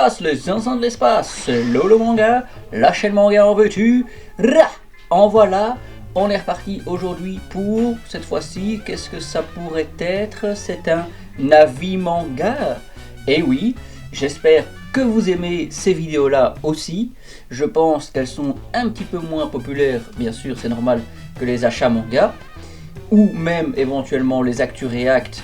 l'espace, les zinzins de l'espace, c'est Lolo Manga, la chaîne manga en veux-tu, en voilà, on est reparti aujourd'hui pour, cette fois-ci, qu'est-ce que ça pourrait être? C'est un avis manga. Et oui, j'espère que vous aimez ces vidéos-là aussi. Je pense qu'elles sont un petit peu moins populaires, bien sûr, c'est normal, que les achats manga, ou même éventuellement les actus react.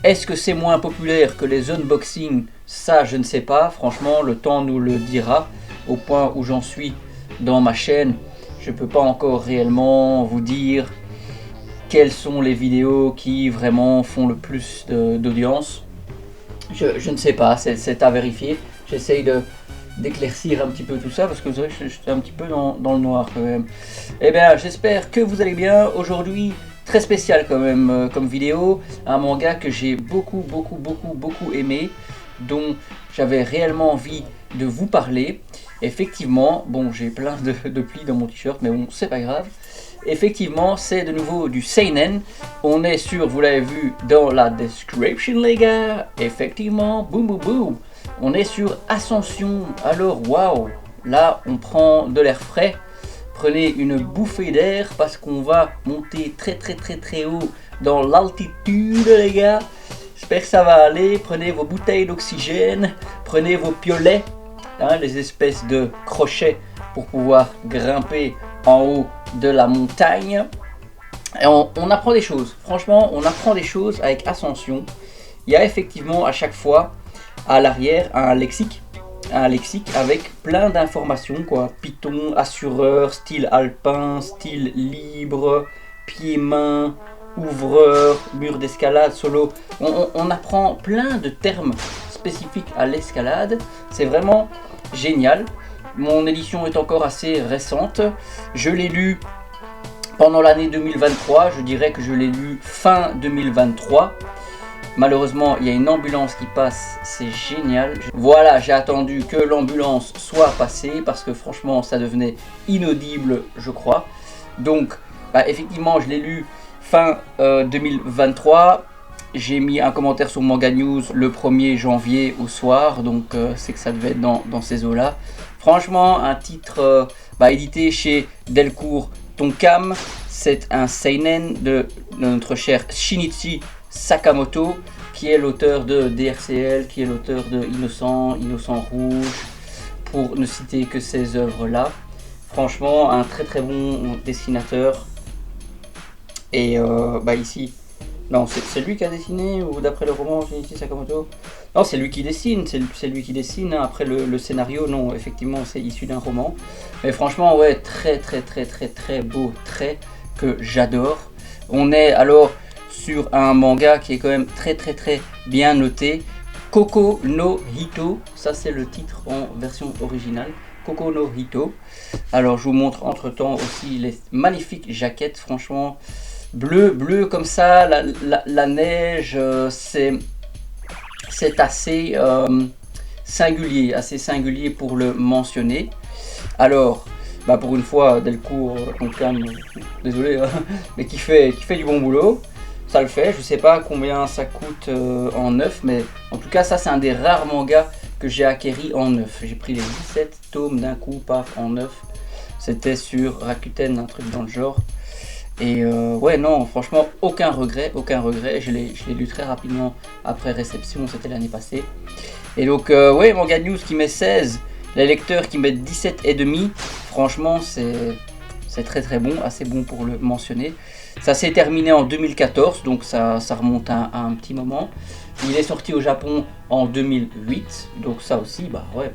Est-ce que c'est moins populaire que les unboxings? Ça, je ne sais pas. Franchement, le temps nous le dira. Au point où j'en suis dans ma chaîne, je ne peux pas encore réellement vous dire quelles sont les vidéos qui vraiment font le plus d'audience. Je ne sais pas, c'est à vérifier. J'essaye d'éclaircir un petit peu tout ça parce que vous savez, je suis un petit peu dans le noir quand même. Eh bien, j'espère que vous allez bien. Aujourd'hui, très spécial quand même comme vidéo, un manga que j'ai beaucoup aimé, dont j'avais réellement envie de vous parler. Effectivement, bon, j'ai plein de plis dans mon t-shirt, mais bon, c'est pas grave. Effectivement, c'est de nouveau du seinen. On est sur, vous l'avez vu dans la description les gars, effectivement, boum boum boum, on est sur Ascension. Alors waouh, là on prend de l'air frais. Prenez une bouffée d'air parce qu'on va monter très haut dans l'altitude les gars. J'espère que ça va aller. Prenez vos bouteilles d'oxygène, prenez vos piolets, hein, les espèces de crochets pour pouvoir grimper en haut de la montagne. Et on apprend des choses. Franchement, on apprend des choses avec Ascension. Il y a effectivement à chaque fois à l'arrière un lexique avec plein d'informations quoi. Python, assureur, style alpin, style libre, pied-main, ouvreur, mur d'escalade, solo. On apprend plein de termes spécifiques à l'escalade. C'est vraiment génial. Mon édition est encore assez récente. Je l'ai lu pendant l'année 2023. Je dirais que je l'ai lu fin 2023. Malheureusement, il y a une ambulance qui passe, c'est génial. Voilà, j'ai attendu que l'ambulance soit passée parce que franchement, ça devenait inaudible, je crois. Donc, effectivement, je l'ai lu fin 2023. J'ai mis un commentaire sur Manga News le 1er janvier au soir, donc c'est que ça devait être dans ces eaux-là. Franchement, un titre édité chez Delcourt Tonkam. C'est un seinen de notre cher Shinichi Sakamoto, qui est l'auteur de DRCL, qui est l'auteur de Innocent Rouge, pour ne citer que ces œuvres-là. Franchement, un très bon dessinateur. Et ici, non, c'est lui qui a dessiné, ou d'après le roman Shinichi Sakamoto? Non, c'est lui qui dessine, c'est lui qui dessine. Hein. Après le scénario, non, effectivement, c'est issu d'un roman. Mais franchement, ouais, très beau trait que j'adore. On est alors sur un manga qui est quand même très bien noté. Koko no Hito, ça c'est le titre en version originale. Koko no Hito. Alors je vous montre entre temps aussi les magnifiques jaquettes, franchement bleu comme ça, la neige, c'est assez singulier pour le mentionner. Alors pour une fois Delcourt Tonkam, désolé mais qui fait du bon boulot. Ça le fait, je sais pas combien ça coûte en neuf, mais en tout cas ça c'est un des rares mangas que j'ai acquéri en neuf. J'ai pris les 17 tomes d'un coup, paf, en neuf. C'était sur Rakuten, un truc dans le genre. Et ouais non, franchement aucun regret. Je l'ai lu très rapidement après réception, c'était l'année passée. Et donc ouais, Manga News qui met 16, les lecteurs qui mettent 17,5. Franchement c'est très bon, assez bon pour le mentionner. Ça s'est terminé en 2014, donc ça remonte à un petit moment. Il est sorti au Japon en 2008, donc ça aussi, ouais,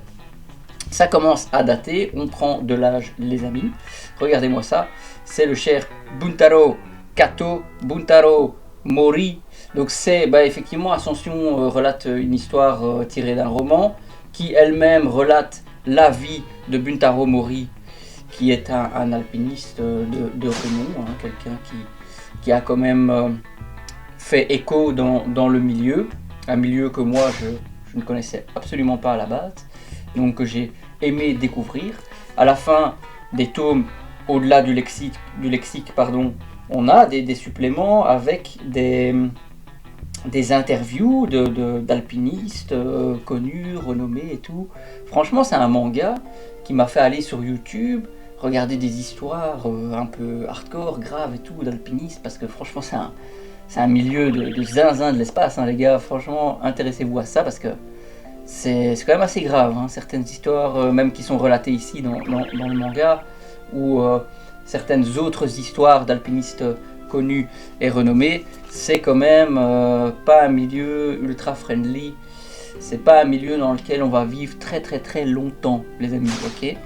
ça commence à dater. On prend de l'âge, les amis. Regardez-moi ça, c'est le cher Buntaro Kato, Buntaro Mori. Donc c'est effectivement Ascension relate une histoire tirée d'un roman qui elle-même relate la vie de Buntaro Mori, qui est un alpiniste de renom, hein, quelqu'un qui a quand même fait écho dans le milieu, un milieu que moi je ne connaissais absolument pas à la base, donc que j'ai aimé découvrir. À la fin des tomes, au-delà du lexique, on a des suppléments avec des des interviews d'alpinistes connus, renommés et tout. Franchement, c'est un manga qui m'a fait aller sur YouTube, regarder des histoires un peu hardcore, graves et tout, d'alpinistes, parce que franchement, c'est un milieu de zinzin de l'espace, hein, les gars. Franchement, intéressez-vous à ça, parce que c'est quand même assez grave, hein, certaines histoires, même qui sont relatées ici dans le manga, ou certaines autres histoires d'alpinistes connus et renommés, c'est quand même pas un milieu ultra friendly, c'est pas un milieu dans lequel on va vivre très très très longtemps, les amis, ok.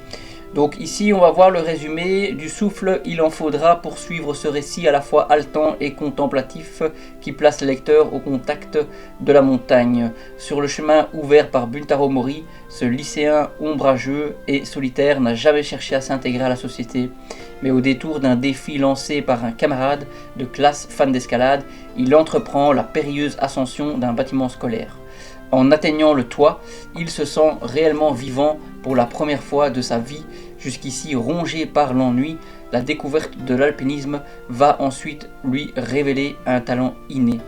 Donc ici on va voir le résumé du souffle. Il en faudra pour suivre ce récit à la fois haletant et contemplatif qui place le lecteur au contact de la montagne. Sur le chemin ouvert par Buntaro Mori, ce lycéen ombrageux et solitaire n'a jamais cherché à s'intégrer à la société. Mais au détour d'un défi lancé par un camarade de classe fan d'escalade, il entreprend la périlleuse ascension d'un bâtiment scolaire. En atteignant le toit, il se sent réellement vivant pour la première fois de sa vie. Jusqu'ici rongé par l'ennui, la découverte de l'alpinisme va ensuite lui révéler un talent inné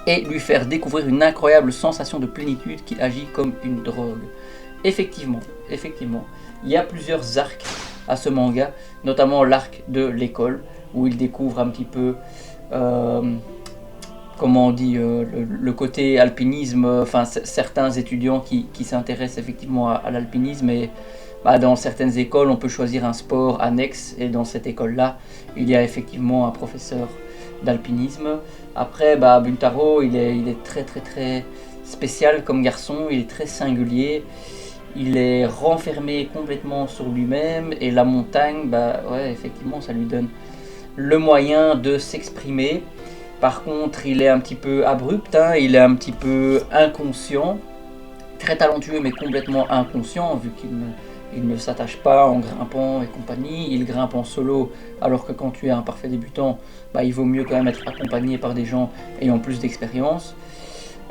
et lui faire découvrir une incroyable sensation de plénitude qui agit comme une drogue. Effectivement, il y a plusieurs arcs à ce manga, notamment l'arc de l'école, où il découvre un petit peu comment on dit, le côté alpinisme, enfin certains étudiants qui s'intéressent effectivement à l'alpinisme, et dans certaines écoles on peut choisir un sport annexe, et dans cette école là il y a effectivement un professeur d'alpinisme. Après Buntaro il est très très très spécial comme garçon, il est très singulier, il est renfermé complètement sur lui-même, et la montagne, ouais, effectivement ça lui donne le moyen de s'exprimer. Par contre, il est un petit peu abrupt, hein, il est un petit peu inconscient, très talentueux mais complètement inconscient, vu qu'il ne s'attache pas en grimpant et compagnie. Il grimpe en solo, alors que quand tu es un parfait débutant, il vaut mieux quand même être accompagné par des gens ayant plus d'expérience.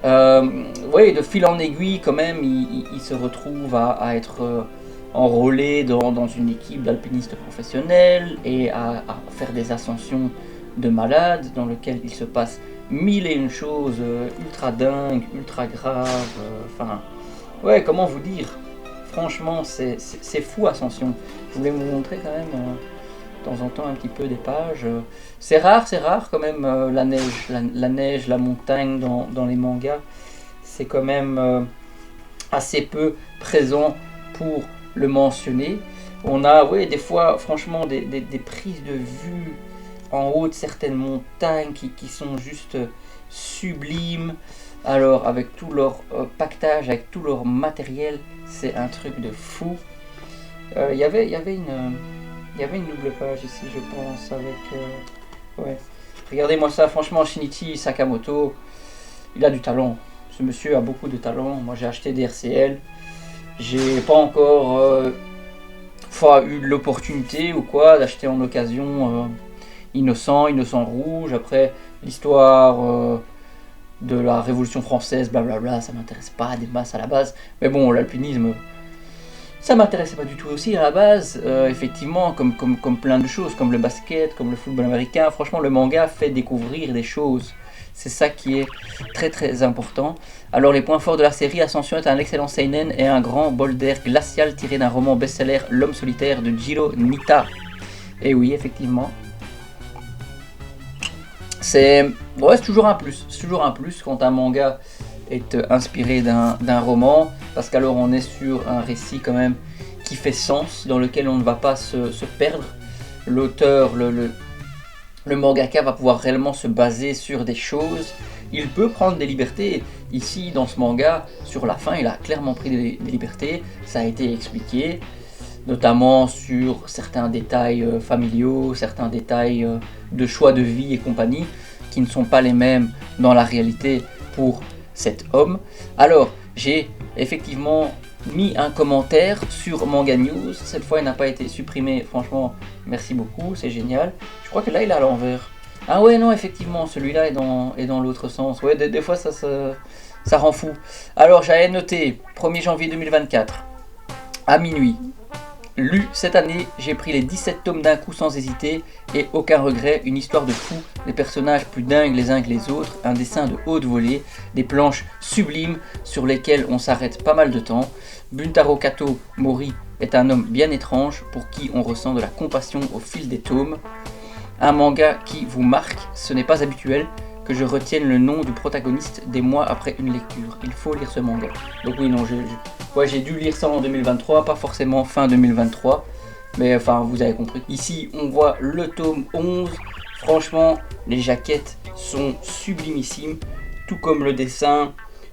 Ouais, de fil en aiguille quand même, il se retrouve à être enrôlé dans une équipe d'alpinistes professionnels et à faire des ascensions de malade, dans lequel il se passe mille et une choses ultra dingues, ultra graves, enfin, ouais, comment vous dire, franchement, c'est fou Ascension. Je voulais vous montrer quand même de temps en temps un petit peu des pages. C'est rare quand même, la neige, la montagne dans les mangas, c'est quand même assez peu présent pour le mentionner. On a, ouais, des fois, franchement, des prises de vue en haut de certaines montagnes qui sont juste sublimes. Alors avec tout leur pactage, avec tout leur matériel, c'est un truc de fou. Il y avait une double page ici, je pense, avec ouais. Regardez-moi ça, franchement, Shinichi Sakamoto, il a du talent. Ce monsieur a beaucoup de talent. Moi j'ai acheté des RCL, j'ai pas encore eu l'opportunité ou quoi d'acheter en occasion Innocent Rouge. Après l'histoire de la Révolution française, blablabla, ça m'intéresse pas des masses à la base. Mais bon, l'alpinisme, ça m'intéressait pas du tout aussi à la base. Effectivement, comme plein de choses, comme le basket, comme le football américain, franchement le manga fait découvrir des choses. C'est ça qui est très très important. Alors les points forts de la série, Ascension est un excellent seinen et un grand bol d'air glacial tiré d'un roman best-seller L'Homme solitaire de Jiro Nitta. Et oui, effectivement. C'est toujours un plus. C'est toujours un plus quand un manga est inspiré d'un roman, parce qu'alors on est sur un récit quand même qui fait sens, dans lequel on ne va pas se perdre. L'auteur, le mangaka va pouvoir réellement se baser sur des choses. Il peut prendre des libertés. Ici, dans ce manga, sur la fin, il a clairement pris des libertés. Ça a été expliqué, notamment sur certains détails familiaux, certains détails de choix de vie et compagnie, qui ne sont pas les mêmes dans la réalité pour cet homme. Alors, j'ai effectivement mis un commentaire sur Manga News. Cette fois, il n'a pas été supprimé. Franchement, merci beaucoup, c'est génial. Je crois que là, il est à l'envers. Ah ouais, non, effectivement, celui-là est dans l'autre sens. Ouais, des fois, ça rend fou. Alors, j'avais noté 1er janvier 2024, à minuit. lu cette année, j'ai pris les 17 tomes d'un coup sans hésiter et aucun regret, une histoire de fou, des personnages plus dingues les uns que les autres, un dessin de haute volée, des planches sublimes sur lesquelles on s'arrête pas mal de temps. Buntaro Kato Mori est un homme bien étrange pour qui on ressent de la compassion au fil des tomes. Un manga qui vous marque, ce n'est pas habituel que je retienne le nom du protagoniste des mois après une lecture. Il faut lire ce manga. Donc oui, non, j'ai dû lire ça en 2023, pas forcément fin 2023, mais enfin, vous avez compris. Ici, on voit le tome 11. Franchement, les jaquettes sont sublimissimes, tout comme le dessin,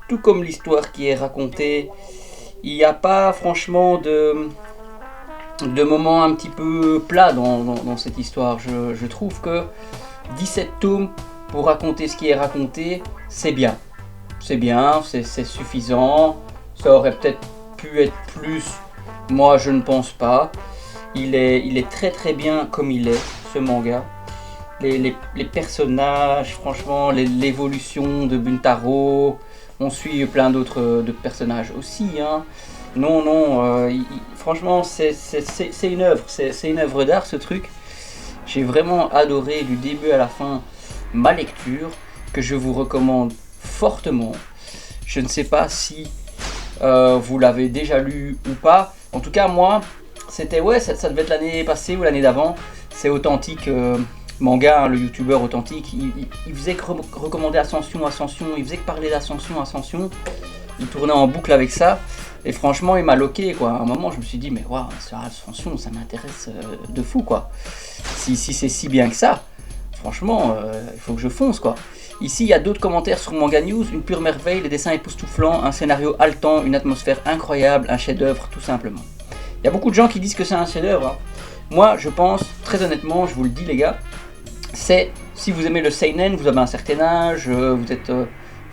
tout comme l'histoire qui est racontée. Il n'y a pas franchement de moments un petit peu plats dans cette histoire. Je trouve que 17 tomes pour raconter ce qui est raconté, c'est bien. C'est bien, c'est suffisant. Ça aurait peut-être pu être plus. Moi, je ne pense pas. Il est très très bien comme il est, ce manga. Les personnages, franchement, l'évolution de Buntaro. On suit plein d'autres personnages aussi. Hein. Non, franchement, c'est une œuvre. C'est une œuvre d'art, ce truc. J'ai vraiment adoré du début à la fin ma lecture, que je vous recommande fortement. Je ne sais pas si vous l'avez déjà lu ou pas. En tout cas, moi, c'était ça devait être l'année passée ou l'année d'avant. C'est Authentique Manga, hein, le youtubeur Authentique. Il faisait que recommander Ascension. Il faisait que parler d'Ascension. Il tournait en boucle avec ça. Et franchement, il m'a loqué, quoi. À un moment, je me suis dit, mais waouh, Ascension, ça m'intéresse de fou, quoi. Si c'est si bien que ça, franchement, il faut que je fonce, quoi. Ici, il y a d'autres commentaires sur Manga News. Une pure merveille, les dessins époustouflants, un scénario haletant, une atmosphère incroyable, un chef-d'œuvre, tout simplement. Il y a beaucoup de gens qui disent que c'est un chef-d'œuvre. Hein. Moi, je pense, très honnêtement, je vous le dis, les gars, c'est, si vous aimez le seinen, vous avez un certain âge, vous êtes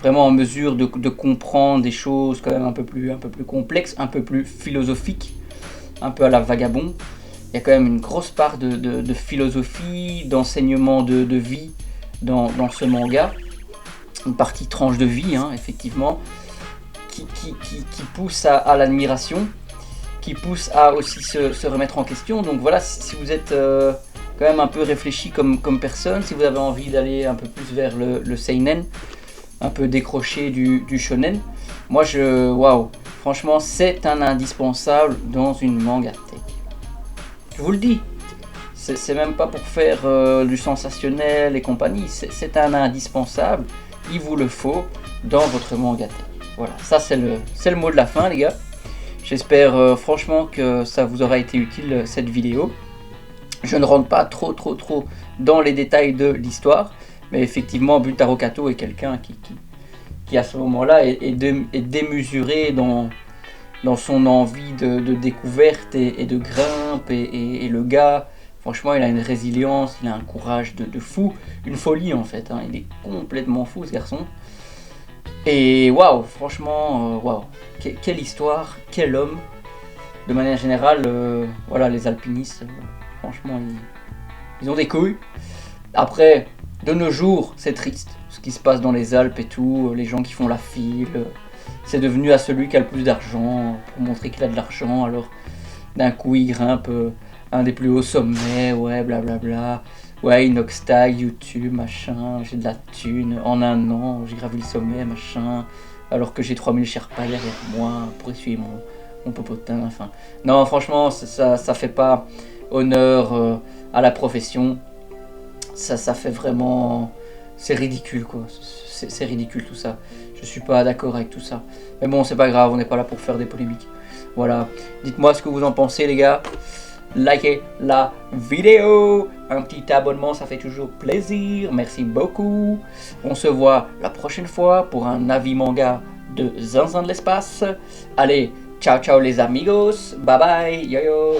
vraiment en mesure de comprendre des choses quand même un peu plus complexes, un peu plus philosophiques, un peu à la Vagabond. Il y a quand même une grosse part de philosophie, d'enseignement de vie dans ce manga. Une partie tranche de vie, hein, effectivement, qui pousse à l'admiration, qui pousse à aussi se remettre en question. Donc voilà, si vous êtes quand même un peu réfléchi comme personne, si vous avez envie d'aller un peu plus vers le seinen, un peu décroché du shonen, moi waouh, franchement c'est un indispensable dans une mangatech. Je vous le dis, c'est même pas pour faire du sensationnel et compagnie, c'est un indispensable, il vous le faut dans votre mangatech. Voilà, ça c'est le mot de la fin, les gars. J'espère franchement que ça vous aura été utile cette vidéo. Je ne rentre pas trop dans les détails de l'histoire, mais effectivement Buntaro Kato est quelqu'un qui à ce moment-là est démesuré dans son envie de découverte et de grimpe, et le gars, franchement, il a une résilience, il a un courage de fou, une folie en fait, hein. Il est complètement fou, ce garçon. Et waouh, franchement, waouh, quelle histoire, quel homme. De manière générale, voilà, les alpinistes, franchement, ils ont des couilles. Après, de nos jours, c'est triste, ce qui se passe dans les Alpes et tout, les gens qui font la file. C'est devenu à celui qui a le plus d'argent, pour montrer qu'il a de l'argent, alors d'un coup il grimpe un des plus hauts sommets, ouais, blablabla. Ouais, Inoxtag, YouTube, machin, j'ai de la thune, en un an, j'ai gravi le sommet, machin, alors que j'ai 3000 Sherpas derrière moi pour essuyer mon popotin, enfin. Non, franchement, ça fait pas honneur à la profession, ça fait vraiment... C'est ridicule, quoi, c'est ridicule tout ça. Je suis pas d'accord avec tout ça. Mais bon, c'est pas grave, on n'est pas là pour faire des polémiques. Voilà, dites-moi ce que vous en pensez, les gars. Likez la vidéo, un petit abonnement, ça fait toujours plaisir. Merci beaucoup. On se voit la prochaine fois pour un avis manga de Zinzin de l'espace. Allez, ciao ciao les amigos, bye bye, yo yo.